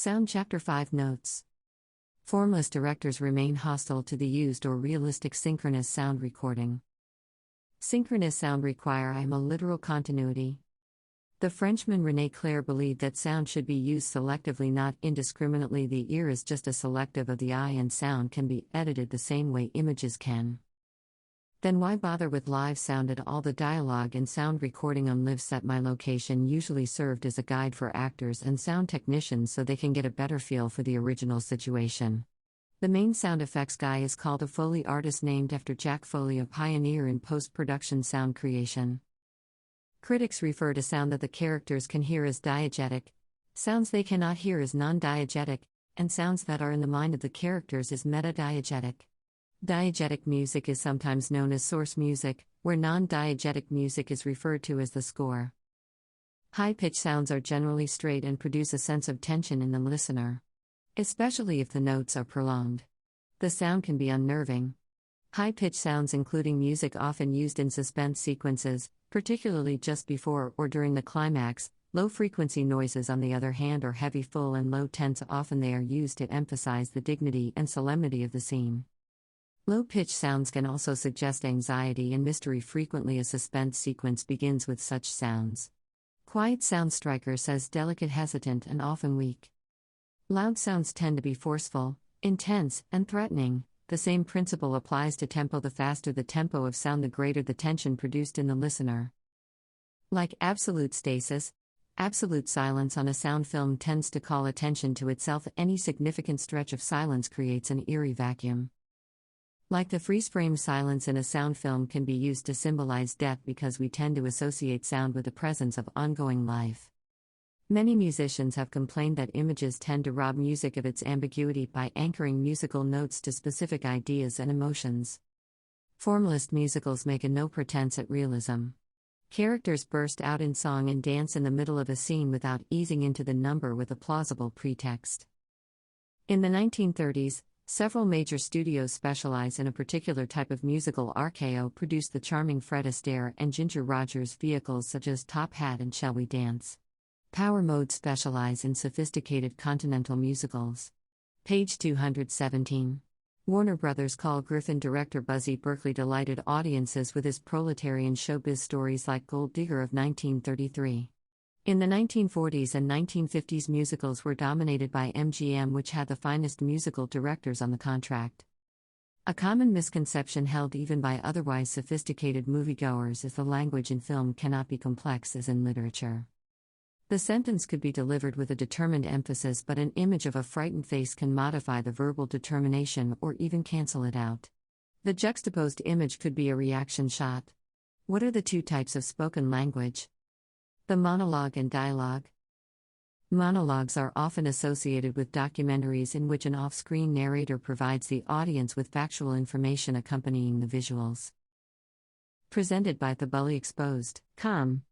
Sound Chapter 5 Notes. Formless directors remain hostile to the used or realistic synchronous sound recording. Synchronous sound require a literal continuity. The Frenchman René Clair believed that sound should be used selectively, not indiscriminately. The ear is just as selective of the eye, and sound can be edited the same way images can. Then why bother with live sound at all? The dialogue in sound recording on Live Set My Location usually served as a guide for actors and sound technicians so they can get a better feel for the original situation. The main sound effects guy is called a Foley artist, named after Jack Foley, a pioneer in post-production sound creation. Critics refer to sound that the characters can hear as diegetic, sounds they cannot hear as non-diegetic, and sounds that are in the mind of the characters as meta-diegetic. Diegetic music is sometimes known as source music, where non-diegetic music is referred to as the score. High-pitched sounds are generally straight and produce a sense of tension in the listener, especially if the notes are prolonged. The sound can be unnerving. High-pitched sounds, including music often used in suspense sequences, particularly just before or during the climax. Low-frequency noises, on the other hand, are heavy, full, and low tense. Often they are used to emphasize the dignity and solemnity of the scene. Low-pitched sounds can also suggest anxiety and mystery. Frequently a suspense sequence begins with such sounds. Quiet sound, Stryker says, delicate, hesitant, and often weak. Loud sounds tend to be forceful, intense, and threatening. The same principle applies to tempo. The faster the tempo of sound, the greater the tension produced in the listener. Like absolute stasis, absolute silence on a sound film tends to call attention to itself. Any significant stretch of silence creates an eerie vacuum. Like the freeze-frame, silence in a sound film can be used to symbolize death because we tend to associate sound with the presence of ongoing life. Many musicians have complained that images tend to rob music of its ambiguity by anchoring musical notes to specific ideas and emotions. Formalist musicals make a no pretense at realism. Characters burst out in song and dance in the middle of a scene without easing into the number with a plausible pretext. In the 1930s, several major studios specialize in a particular type of musical. RKO produced the charming Fred Astaire and Ginger Rogers vehicles such as Top Hat and Shall We Dance. Power Mode specialize in sophisticated continental musicals. Page 217. Warner Brothers Carl Griffin director Busby Berkeley delighted audiences with his proletarian showbiz stories like Gold Digger of 1933. In the 1940s and 1950s, musicals were dominated by MGM, which had the finest musical directors on the contract. A common misconception held even by otherwise sophisticated moviegoers is the language in film cannot be complex as in literature. The sentence could be delivered with a determined emphasis, but an image of a frightened face can modify the verbal determination or even cancel it out. The juxtaposed image could be a reaction shot. What are the two types of spoken language? The monologue and dialogue. Monologues are often associated with documentaries in which an off-screen narrator provides the audience with factual information accompanying the visuals. Presented by The Bully Exposed.com.